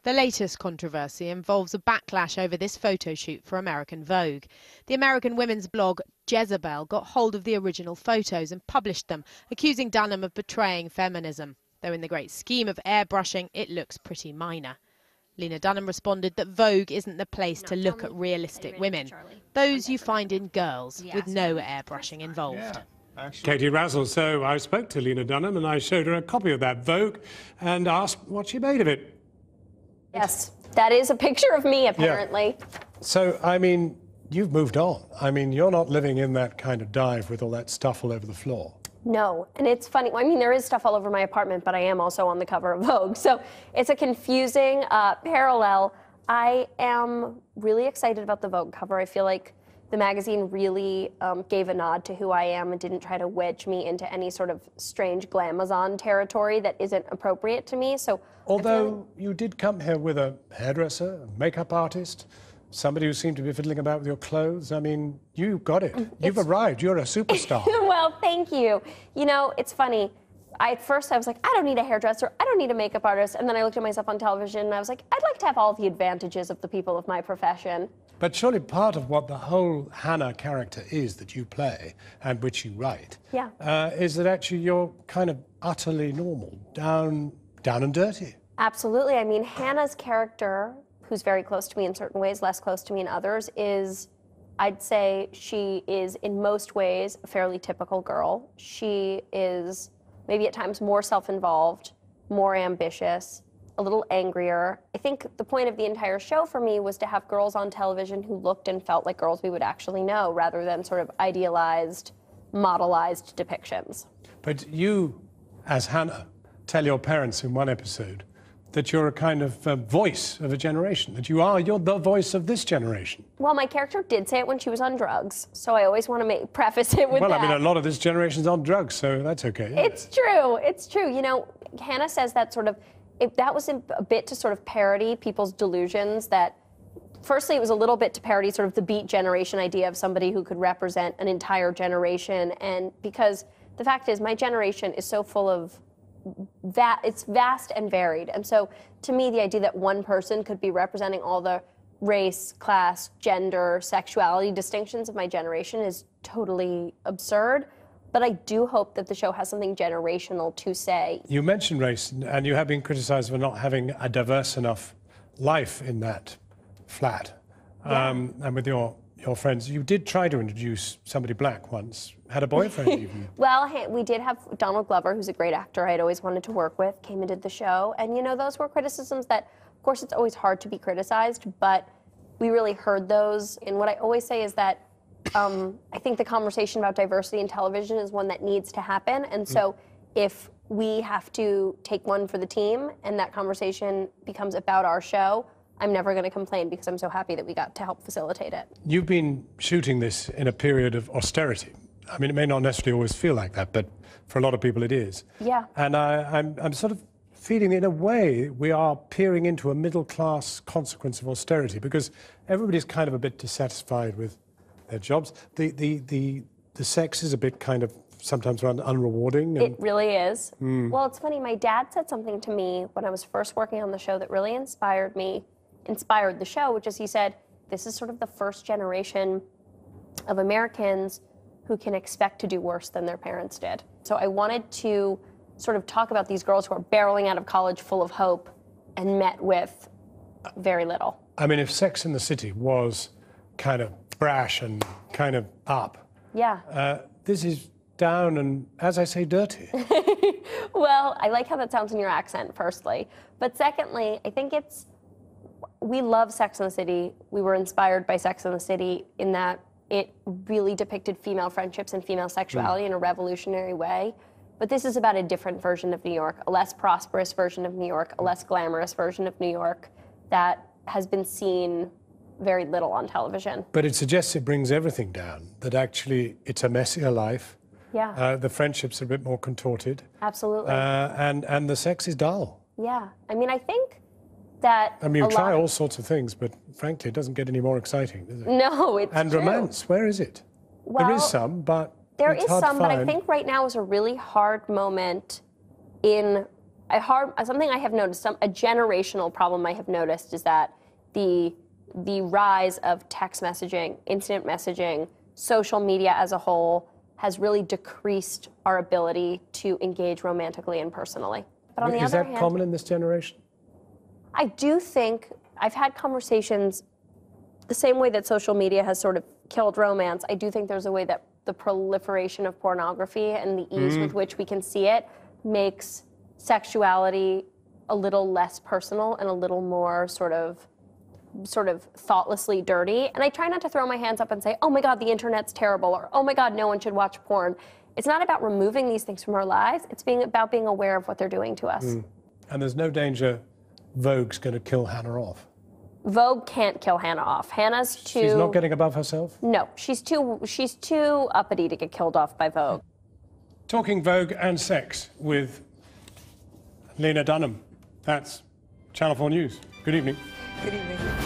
The latest controversy involves a backlash over this photo shoot for American Vogue. The American women's blog Jezebel got hold of the original photos and published them, accusing Dunham of betraying feminism. Though in the great scheme of airbrushing, it looks pretty minor. Lena Dunham responded that Vogue isn't the place to look at realistic women, those you find in girls, with no airbrushing involved. Katie Razzle, so I spoke to Lena Dunham and I showed her a copy of that Vogue and asked what she made of it. Yes, that is a picture of me, apparently. Yeah. So, I mean, you've moved on. I mean, you're not living in that kind of dive with all that stuff all over the floor. No, and it's funny. I mean, there is stuff all over my apartment, but I am also on the cover of Vogue. So it's a confusing parallel. I am really excited about the Vogue cover. I feel like the magazine really gave a nod to who I am and didn't try to wedge me into any sort of strange glamazon territory that isn't appropriate to me. So, although you did come here with a hairdresser, a makeup artist, somebody who seemed to be fiddling about with your clothes. I mean, you got it. You've arrived. You're a superstar. Well, thank you. You know, it's funny. At first I was like, I don't need a hairdresser. I don't need a makeup artist. And then I looked at myself on television and I was like, I'd like to have all the advantages of the people of my profession. But surely part of what the whole Hannah character is that you play and which you write is that actually you're kind of utterly normal, down and dirty. Absolutely. I mean, Hannah's character, who's very close to me in certain ways, less close to me in others, is, I'd say she is in most ways a fairly typical girl. She is maybe at times more self-involved, more ambitious, a little angrier. I think the point of the entire show for me was to have girls on television who looked and felt like girls we would actually know, rather than sort of idealized, modelized depictions. But you, as Hannah, tell your parents in one episode that you're a kind of voice of a generation, that you're the voice of this generation. Well, my character did say it when she was on drugs, so I always want to preface it with that. Well, I mean, a lot of this generation's on drugs, so that's okay. Yeah. It's true, it's true. You know, Hannah says that sort of, that was a bit to sort of parody people's delusions that, firstly, it was a little bit to parody sort of the Beat Generation idea of somebody who could represent an entire generation, and because the fact is, my generation is so full of it's vast and varied. And so to me, the idea that one person could be representing all the race, class, gender, sexuality distinctions of my generation is totally absurd. But I do hope that the show has something generational to say. You mentioned race, and you have been criticized for not having a diverse enough life in that flat. And with your friends, you did try to introduce somebody black once, had a boyfriend even. Well, we did have Donald Glover, who's a great actor I'd always wanted to work with, came and did the show. And, you know, those were criticisms that, of course, it's always hard to be criticized, but we really heard those. And what I always say is that I think the conversation about diversity in television is one that needs to happen. And so if we have to take one for the team and that conversation becomes about our show, I'm never going to complain because I'm so happy that we got to help facilitate it. You've been shooting this in a period of austerity. I mean, it may not necessarily always feel like that, but for a lot of people it is. Yeah. And I'm sort of feeling, in a way, we are peering into a middle-class consequence of austerity because everybody's kind of a bit dissatisfied with their jobs. The sex is a bit kind of sometimes unrewarding. It really is. Well, it's funny, my dad said something to me when I was first working on the show that really inspired the show, which is he said, this is sort of the first generation of Americans who can expect to do worse than their parents did. So I wanted to sort of talk about these girls who are barreling out of college full of hope and met with very little. I mean, if Sex and the City was kind of brash and kind of up, this is down and, as I say, dirty. Well, I like how that sounds in your accent, firstly. But secondly, I think we love Sex and the City. We were inspired by Sex and the City in that it really depicted female friendships and female sexuality in a revolutionary way. But this is about a different version of New York, a less prosperous version of New York, a less glamorous version of New York that has been seen very little on television. But it suggests it brings everything down, that actually it's a messier life. Yeah. The friendships are a bit more contorted. Absolutely. And the sex is dull. Yeah. I mean, I think that you try all sorts of things, but frankly, it doesn't get any more exciting, does it? No, it's And true. romance, where is it? Well, there is some, but there it's is hard some, to but find. I think right now is a really hard moment in something I have noticed, a generational problem I have noticed is that the rise of text messaging, instant messaging, social media as a whole has really decreased our ability to engage romantically and personally. But on the Is other that hand, common in this generation? I do think I've had conversations the same way that social media has sort of killed romance. I do think there's a way that the proliferation of pornography and the ease with which we can see it makes sexuality a little less personal and a little more sort of thoughtlessly dirty. And I try not to throw my hands up and say, oh my God, the internet's terrible, or oh my God, no one should watch porn. It's not about removing these things from our lives. It's about being aware of what they're doing to us. And there's no danger Vogue's going to kill Hannah off? Vogue can't kill Hannah off. Hannah's too... She's not getting above herself? No, she's too uppity to get killed off by Vogue. Talking Vogue and sex with Lena Dunham. That's Channel 4 News. Good evening. Good evening.